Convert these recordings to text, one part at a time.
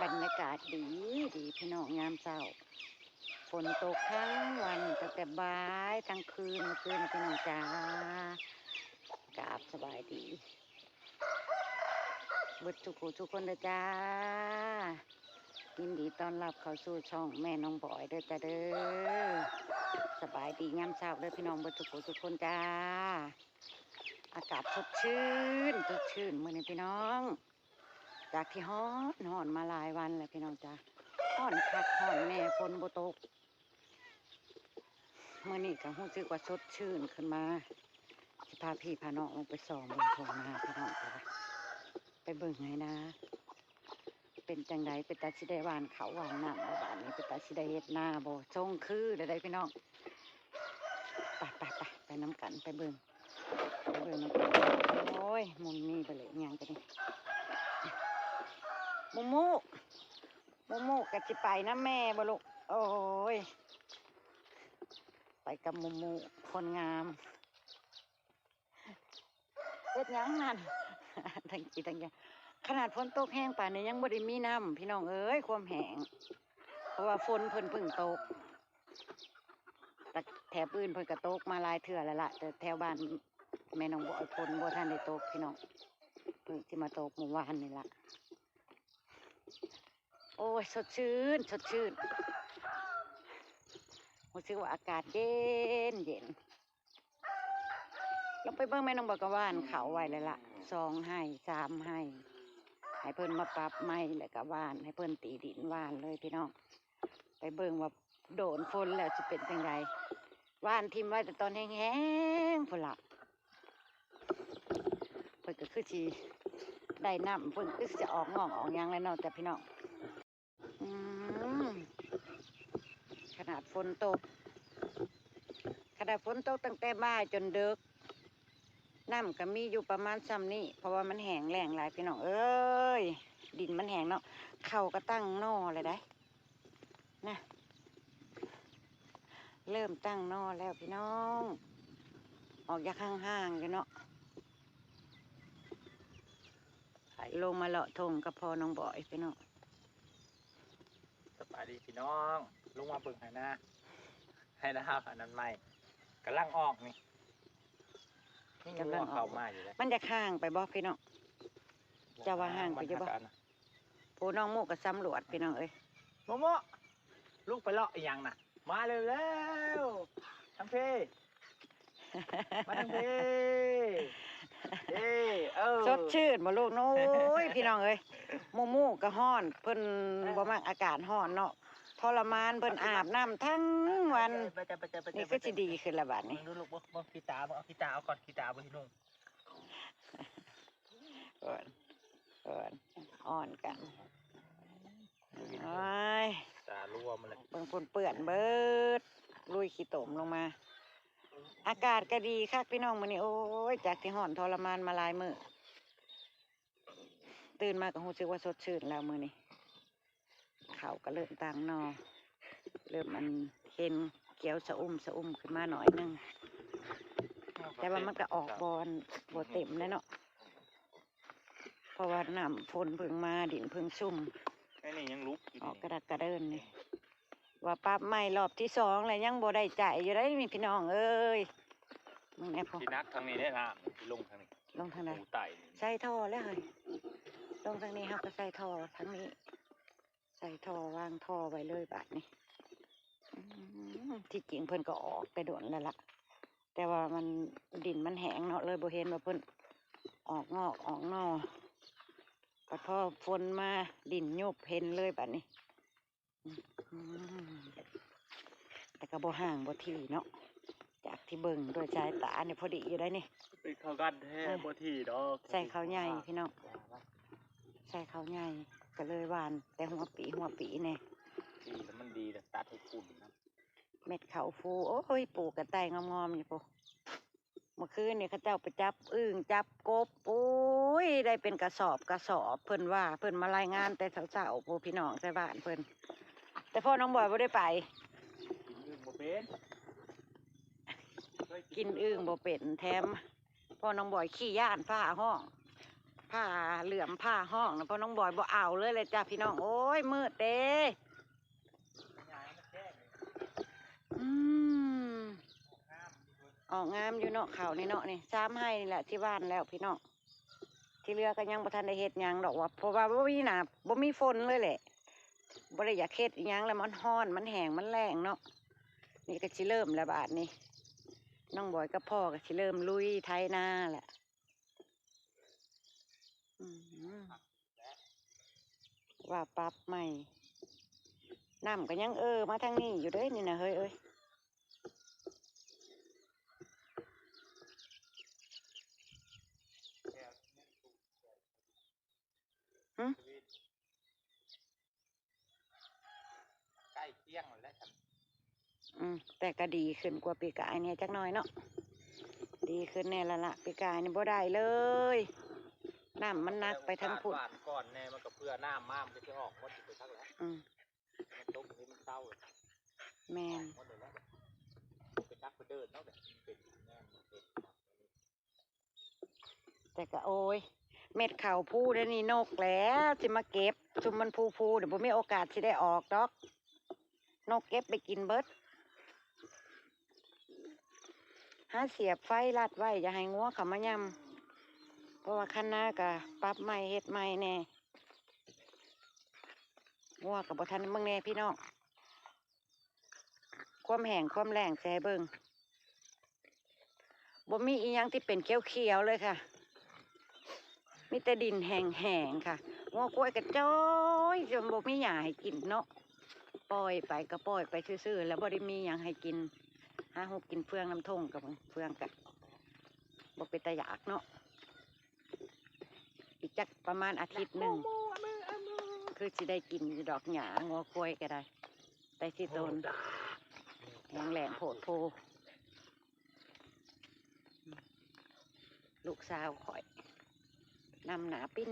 บรรยากาศดีดีพี่น้องยามเช้าฝนตกทั้งวันตั้งแต่บ่ายทั้งคืนเมื่อคืนพี่น้องจ้ากราบสบายดีเบิดทุกคนเลยจ้ายินดีต้อนรับเข้าสู่ช่องแม่น้องบอยเด้อจ้าเด้อสบายดียามเช้าเด้อพี่น้องเบิดทุกคนจ้าอากาศสดชื่นมื้อนี้พี่น้องจากที่ฮ้อนมาหลายวันแล้วพี่น้องจ้าฮ้อนคักฮ้อนแน่ฝนบ่ตกมื้อนี้ก็รู้สึกว่าสดชื่นขึ้นมาสิพาพี่พาน้องลงไปส่องบนท้องนาพี่น้องจ้าไปเบิ่งให้นะเป็นจังไดเป็นตาสิได้หวานเขาหวานน้ำบ้านนี้เป็นตาสิได้เฮ็ดนาบ่ทรงคือได้พี่น้องไปน้ำกันไปเบิ่งน้ำกันโอ้ยมุมนี้ไปเลยยังกันนี่มูกะจิไปนะแม่บ่ลูกโอ้ยไปกับมูคนงามเฮ็ดยังนั่น ทั้งกี่ทั้งยังขนาดฝนตกแห้งป่านนี้ยังบ่ได้มีน้ำพี่น้องเอ้ยความแห้งเพราะว่าฝนเพิ่นเพิ่งตกแต่แถบอื่นเพิ่นก็ตกมาหลายเทื่อแล้วล่ะแต่แถวบ้านแม่น้องบ่อยฝนบ่ทันได้ตกพี่น้องเพิ่งสิมาตกเมื่อวานนี่ล่ะโอ้ยสดชื่นรู้สึกว่าอากาศเย็นลงไปเบิ่งแม่น้องบอกกว่านเขาไว้เลยล่ะ2 ให้ 3 ให้เพิ่นมาปรับไม้แล้วก็ว่านให้เพิ่นตีดินว่านเลยพี่น้องไปเบิ่งว่าโดนฝนแล้วจะเป็นจังไดว่านทิ่มไว้แต่ตอนแห้งๆพุ่นล่ะเพิ่นก็คือสิได้น้ำเพิ่นคือจะออกงอกออกหยังแล้วเนาะแต่พี่น้องขนาดฝนตกตั้งแต่บ่ายจนดึกน้ำก็มีอยู่ประมาณซ้ำนี้เพราะว่ามันแห้งแล้งหลายพี่น้องเอ้ยดินมันแห้งเนาะเขาก็ตั้งนอเลยได้นะเริ่มตั้งนอแล้วพี่น้องออกจากห่างๆกันเนาะลงมาเลาะทงกับพอน้องบ่อยพี่น้องสบายดีพี่น้องลงมาเบิ่งให้นะอันนั้นใหม่กำลังออกนี่กำลังเข้ามาอยู่แล้วมันจะห่างไปบ่พี่น้องจะว่าห่างไปจะบ่ผู้น้องโมกก็สำรวจพี่น้องเอ้ยโมลูกไปเลาะอีหยังน่ะมาเร็วทั้งเพมาทั้งเพสดชื่นบ่ลูกโน้ยพี่น้องเอ้ยมูก็ฮ้อนเพิ่นบ่มักอากาศฮ้อนเนาะทรมานเพิ่นอาบน้ำทั้งวันนี่ก็สิดีขึ้นละบัดนี้ดูลูกบ่ขี้ตาบ่เอาขี้ตาเอาก่อนขี้ตาบ่พี่นุ่งอ่อนกันโอ้ยตารั่วมาเลยเบิ่งฝนเปื้อนเบิดลุยขี้ตมลงมาอากาศก็ดีคักพี่น้องมื้อนี้โอ้ยจากที่ฮ้อนทรมานมาหลายมื้อตื่นมาก็รู้สึกว่าสดชื่นแล้วมื้อนี้เขาก็เริ่มตั้งนอเริ่มมันเห็นเขียวสะอุ้มขึ้นมาหน่อยนึงแต่ว่ามันก็ออกบอเต็มเลยเนาะเพราะว่าน้ำฝนเพิ่งมาดินเพิ่งชุ่มไอ้นี่ยังลุกออกกระดักกระเดินนี่ว่าปรับใหม่รอบที่2เลยยังบ่ได้ใจอยู่ได้มีพี่น้องเอ้ยมึงแอบพอที่นักทางนี้ได้นะลงทางนี้ลงทางไหนใส่ท่อแล้วเฮ้ยลงทางนี้เขาก็ใส่ท่อทางนี้ใส่ท่อวางท่อไว้เลยบาดนี้ที่จริงเพิ่นก็ออกไปโดนแล้วล่ะแต่ว่ามันดินมันแห้งเนาะเลยบ่เห็นว่าเพิ่นออกงอกออกนอก็พอฝนมาดินยุบเห็นเลยบาดนี้แต่ก็บ่ห่างบ่ที่เนาะจากที่เบิ่งโดยสายตาเนี่ยพอดีอยู่ได้นี่เป็นข้าวกันแท้บ่ที่ดอกใส่ข้าวใหญ่พี่น้องใส่ข้าวใหญ่ก็เลยหวานแต่หัวปีเนี่ยดีแล้วมันดีแต่ตัดให้ขุ่นนะเม็ดข้าวฟูโอ้ยปลูกกระต่ายงอมๆอยู่ปุ๊เมื่อคืนนี่เขาเจ้าไปจับอึ่งจับกบโอ้ยได้เป็นกระสอบเพิ่นว่าเพิ่นมารายงานแต่เช้าๆพวกพี่น้องใส่บ้านเพิ่นแต่พ่อน้องบอยบ่ได้ไปกินอึ่งบ่เป็นแถมพ่อน้องบอยขี้ย่านฝ้าห้อง ผ้าเหลื่อมผ้าห้องนะเพราะน้องบอยบ่เอาเลยจ้ะพี่น้องโอ้ยมืดเด้อืมออกงามอยู่เนาะเขานี่เนาะนี่ซ้ำให้นี่แหละที่บ้านแล้วพี่น้องที่เรือก็ยังบ่ทันได้เฮ็ดหยังดอกว่าเพราะว่าบ่มีหนาบ่มีฝนเลยแหละบ่ได้อยากเฮ็ดอิหยังแล้วมันร้อนมันแห้งมันแรงเนาะนี่ก็สิเริ่มแล้วบาดนี้น้องบอยกับพ่อก็สิเริ่มลุยไถนาแหละอืมว่าปรับใหม่น้ำก็ยังมาทางนี้อยู่เด้ยนี่นะเฮ้ยเอ้ยหึ ใกล้เที่ยงแล้วครับ แต่ก็ดีขึ้นกว่าปีกายเนี่ยจักหน่อยเนาะดีขึ้นแน่ละละปีกายนี่บ่ได้เลยน้ำมันนักไปทั้งพุ่น หวานก่อนแน่มันก็เพื่อน้ำมากมันจะออกหมดไปทักแล้วมันตกนี้มันเศร้าเลย แมน หมดเลยแล้วไปทักไปเดินแล้วแบบเป็นแน่มันเป็น แต่ก็โอ้ยเม็ดข่าวพูดนี่นกแล้วสิมาเก็บชุมมันพูเดี๋ยวบ่มีโอกาสที่ได้ออกดอกนกเก็บไปกินเบิดหาเสียบไฟลัดไว้อย่าให้งัวเขามายำเพราะว่าคันหน้ากะปรับใหม่เฮ็ดใหม่แน่งัวกับบ่ทันเบิ่งแน่พี่น้องความแห้งความแรงแซ่เบิ่งบ่มีอีหยังที่เป็นเขียวๆเลยค่ะมีแต่ดินแห้งๆค่ะงัวกล้วยกระจ้อยจนบ่มีหญ้าให้กินเนาะปล่อยไปก็ปล่อยไปซื่อๆแล้วบ่ได้มีหยังให้กินหาหุบกินเฟืองน้ำทงกับเฟืองกะบ่เป็นตาอยากเนาะอีกจักประมาณอาทิตย์หนึ่งคือสิได้กินดอกหญ้างัวกล้วยก็ได้แต่สิโตนแห้งแหลงโผดโพลูกสาวข่อยนำหนาปิ้น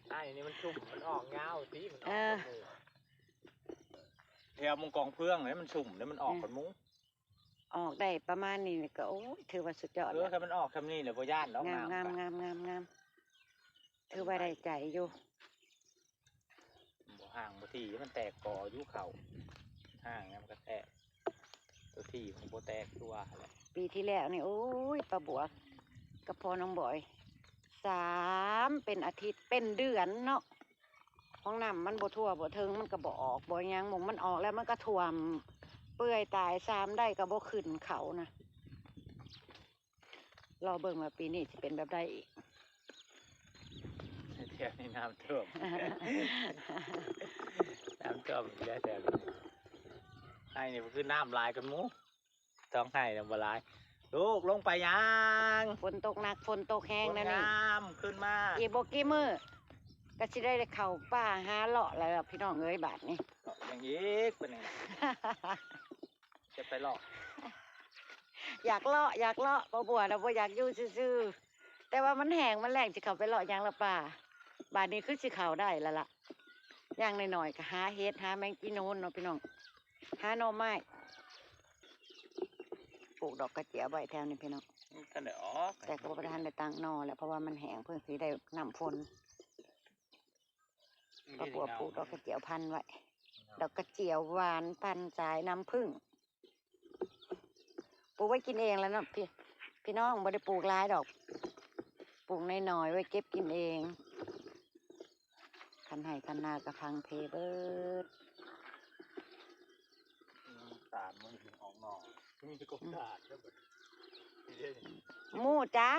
ใช่นี่มันชุ่มมันออกเงาสิมันออกแถวมุงกองเพื่องเลยมันชุ่มแล้วมันออกผลมุ้งออกได้ประมาณนี้ก็โอ้ยถือว่าสุดยอดแล้ว ถ้ามันออกคำนี้เดี๋ยวพย่านแล้วงามถือว่าได้ใจอยู่บ่ห่างบ่ที่มันแตกกอยุเขาห่างมันก็แตกตัวที่มันบ่แตกตัวอะไรปีที่แล้วนี่โอ้ยปลาบวกกับพอน้องบอย3เป็นอาทิตย์เป็นเดือนเนาะห้องน้ำมันบ่ทั่วบ่เทิงมันก็บ่ออกบ่ยังมองมันออกแล้วมันก็ท่วมเปื่อยตาย3ได้ก็บ่ขึ้นเขานะรอเบิ่งว่าปีนี้จะเป็นแบบใดอีกแถวนี้น้ำท่วมน้ำท่วมอีกแล้วแถวนี้ไอ้นี่มันคือน้ำลายกันมูต้องให้น้ำลายลูกลงไปยังฝนตกหนักฝนตกแห้งนั่นนี่ขึ้นมาอีโบกี้มือก็สิได้เข้าป่าหาเลาะแล้วพี่น้องเอ้ยบาดนี้อย่างนี้เป็นไงจะไปเลาะอยากเลาะบ่บัวนะบ่อยากอยู่ซื่อๆแต่ว่ามันแห้งมันแรงสิเข้าไปเลาะยังละป่าบาดนี้คือสิเข้าได้แล้วล่ะอย่างน้อยๆก็หาเฮ็ดหาแมงจีนูนเนาะพี่น้องหาหน่อไม้ปลูกดอกกระเจียวไว้แถวนี้พี่น้องท่านได้ออก แต่ก็บ่ทันได้ตั้งหน่อแล้วเพราะว่ามันแห้งเพิ่งสิได้น้ำฝนก็ปลูกดอกกระเจียวพันไว้ดอกกระเจียวหวานพันสายน้ำผึ้งปลูกไว้กินเองแล้วเนาะพี่น้องไม่ได้ปลูกหลายดอกปลูกน้อยๆไว้เก็บกินเองคันให้คันนากระพังเพเบิดสารมันถึงออกหน่อมีกบดาดมูจ้า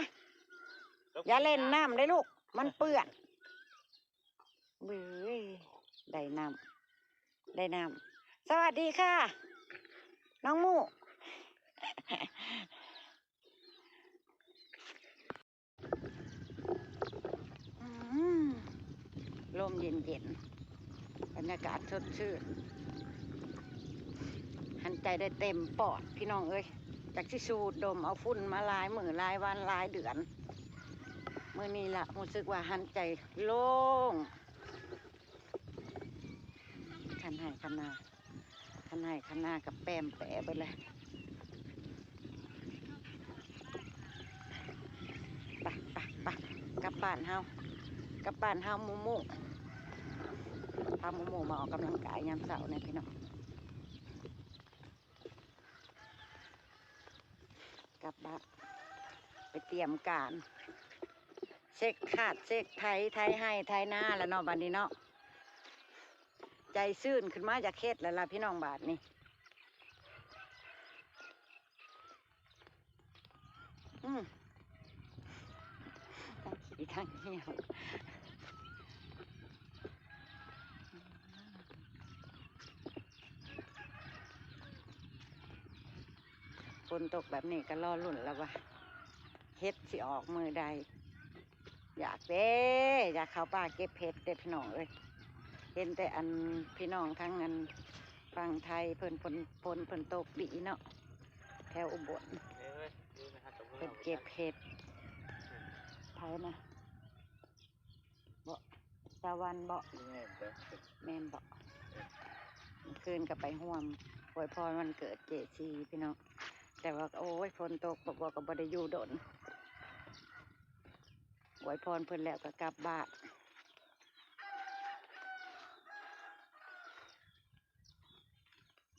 อย่าเล่นน้ำได้ลูกมันเปื้อนเบ้ยได้น้ำสวัสดีค่ะน้องมูลมเย็นบรรยากาศสดชื่นหันใจได้เต็มปอดพี่น้องเอ้ยจากที่สูดดมเอาฝุ่นมาหลายมื้อหลายวันหลายเดือนมื้อนี้ล่ะรู้สึกว่าหันใจโล่งคันให้คันนากับแปมแปะไปเลย ไปกลับบ้านเฮากลับบ้านเฮาหมูหมูพาหมูหมูมาออกกำลังกายยามเช้าเนี่ยพี่น้องกลับบ้านไปเตรียมการเช็คขาดเช็คไทยให้ไทยหน้าแล้วเนาะบัดนี้เนาะใจซื่นขึ้นมาจากเฮ็ดแล้วล่ะพี่น้องบาทนี่อีกทางเหี่ยวฝนตกแบบนี้ก็รอลุ่นแล้วว่าเฮ็ดสิออกมือใดอยากอยากเข้าป่าเก็บเห็ดเด็ดพี่น้องเอ้ยเห็นแต่อันพี่น้องทั้งอันฝั่งไทยเพิ่นตกดีเนาะแถวอุบลเพิ่นเก็บเห็ดไทยนะบ่ตะวันบ่แม่นบ่คืนกับไปห่วมอวยพรวันเกิดเจซีพี่น้องแต่ว่าโอ้ยฝนตกบอกกับบ่ได้อยู่ดนอวยพรเพิ่นแล้วก็กลับบ้าน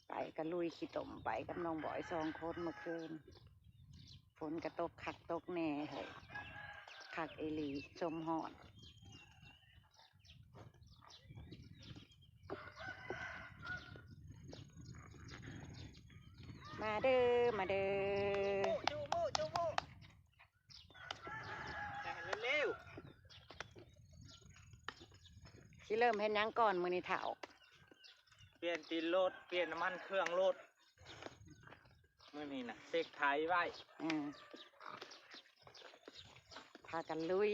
ไปก็ลุยขี้ตมไปกับน้องบอย2 คนเมื่อคืนฝนก็ตกคักตกแน่เฮ้ยคักเอหลีชมหอดมาเด้อมาเด้อจูมูเร็วสิเริ่มเห็นยังก่อนมือนี้เถ่าเปลี่ยนตีนรถเปลี่ยนน้ำมันเครื่องรถมื่อนี้นะเซ็กไทยไว้พากันลุย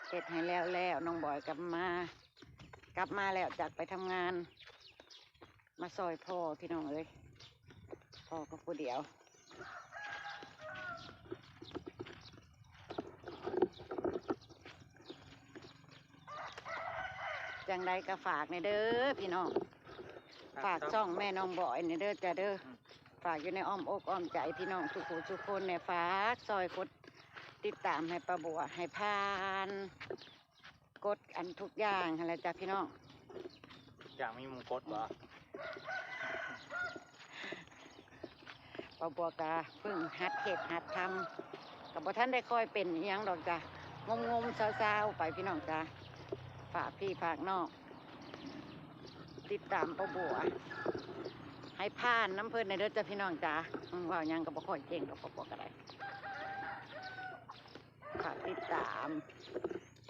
เสร็จให้แล้วน้องบอยกลับมาแล้วจากไปทำงานมาซอยพ่อพี่น้องเอ้ยพ่อก็ผู้เดียวจังใดก็ฝากในเด้อพี่น้องฝากช่องแม่น้องบอยในเด้อจ้าเด้อฝากอยู่ในอ้อมอกอ้อมใจพี่น้องทุกผู้ทุกคนเนี่ยฝากซอยกดติดตามให้ป้าบัวให้พานกดอันทุกอย่างอะไรจ้าพี่น้องอย่างมีมุงกดเหรอป้าบัวกะเพิ่งหัดเห็ดหัดทำกับบ่ท่านได้ค่อยเป็นอยังดอกจ้างมเศร้าๆไปพี่น้องจ้าฝากพี่ฝากน้องติดตามป้าบัวให้ผ่านน้ำเพิ่นในเด้อจ้าพี่น้องจ้าว่ายังกับบ่ค่อยเก่งกับป้าบัวก็ได้ฝากติดตาม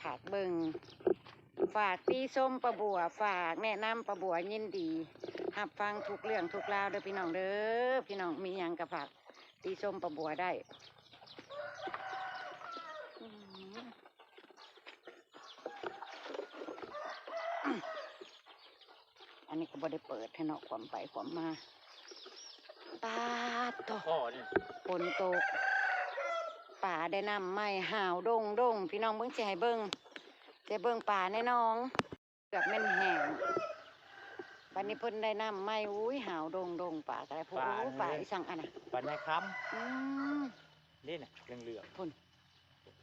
ฝากเบิ่งฝากตีส้มป้าบัวฝากแนะนำป้าบัวยินดีรับฟังทุกเรื่องทุกราวเด้อพี่น้องเด้อพี่น้องมีหยังกับฝากตีส้มป้าบัวได้อันนี้ก็บ่ได้เปิดให้เนาะความไปความมาตาโตฝนตกป่าได้นำไม้ห่าวดงพี่น้องเบิ่งสิให้เบิ่งจะเบิ่งป่าในน้องเกือบแม่นแห้งวันนี้เพิ่นได้นำไม้อุ้ยห่าวดงป่าก็ได้พวกป่าอีสังอันน่ะป่าในคำนี่น่ะเหลืองพุ่น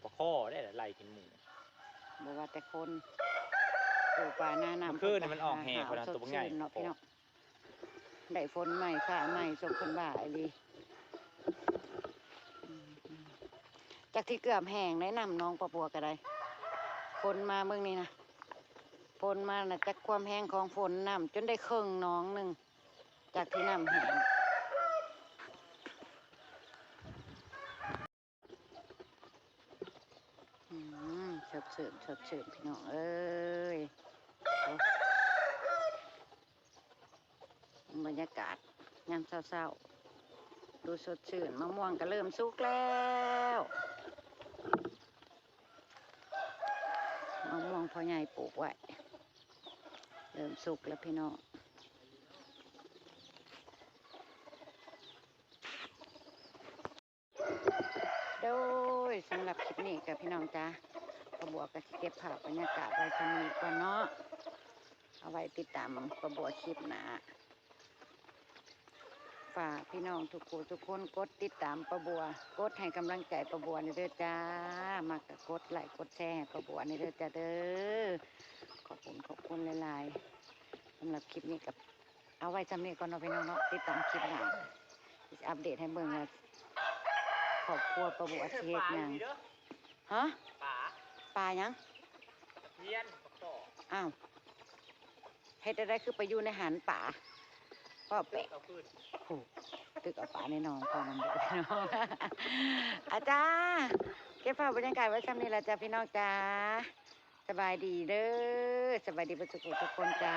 ปลาข้อได้ไหลกินหมูบ่ว่าแต่คนปูป่าหน้าน้ำคือนี่มันออกแห้งคนละตัวใหญ่เนาะพี่น้องได้ฝนใหม่ฟ้าใหม่ส่งคนบ่าไอ้ดีจากที่เกือบแห้งแนะนำน้องปะปัวก็ได้ฝนมาเมื่อนี้นะฝนมาน่ะจากความแห้งของฝนน้ำจนได้ครึ่งน้องหนึ่งจากที่น้ำแห้งเฉิบพี่น้องเอ้ยบรรยากาศยามเศร้าๆดูสดชื่นมะม่วงก็เริ่มสุกแล้วมะม่วงพ่อใหญ่ปลูกไว้เริ่มสุกแล้วพี่น้องโดยสำหรับคลิปนี้กับพี่น้องจ้าประบัวก็เก็บภาพบรรยากาศไว้ชมก่อนเนาะเอาไว้ติดตามประบัวคลิปหนา ฝากพี่น้องทุกคนกดติดตามประบัวกดให้กำลังใจประบัวนี่เด้อจ้ามากกดไลค์กดแชร์ให้ประบัวนี่เด้อจ้าเด้อขอบคุณหลายๆสำหรับคลิปนี้กับเอาไว้จำนี้ก่อนเนาะพี่น้องเนาะติดตามคลิปหน้าจะอัปเดตให้เบิ่งว่าครอบครัวประบัวสิเฮ็ดหยังฮะ ป่า ปลาหยัง เพี้ยนต่อ อ้าวเฮ็ดได้คือไปอยู่ในหันป่าก็แปลก เอาขึ้น โอ้ตึกเอาป่าในหนองพอมันเดือดพี่น้อง อาจารย์เก็บภาพบรรยากาศไว้ซ้ำนี้ละจ้าพี่น้องจ้าสบายดีเด้อสบายดีประสุขทุกคนจ้า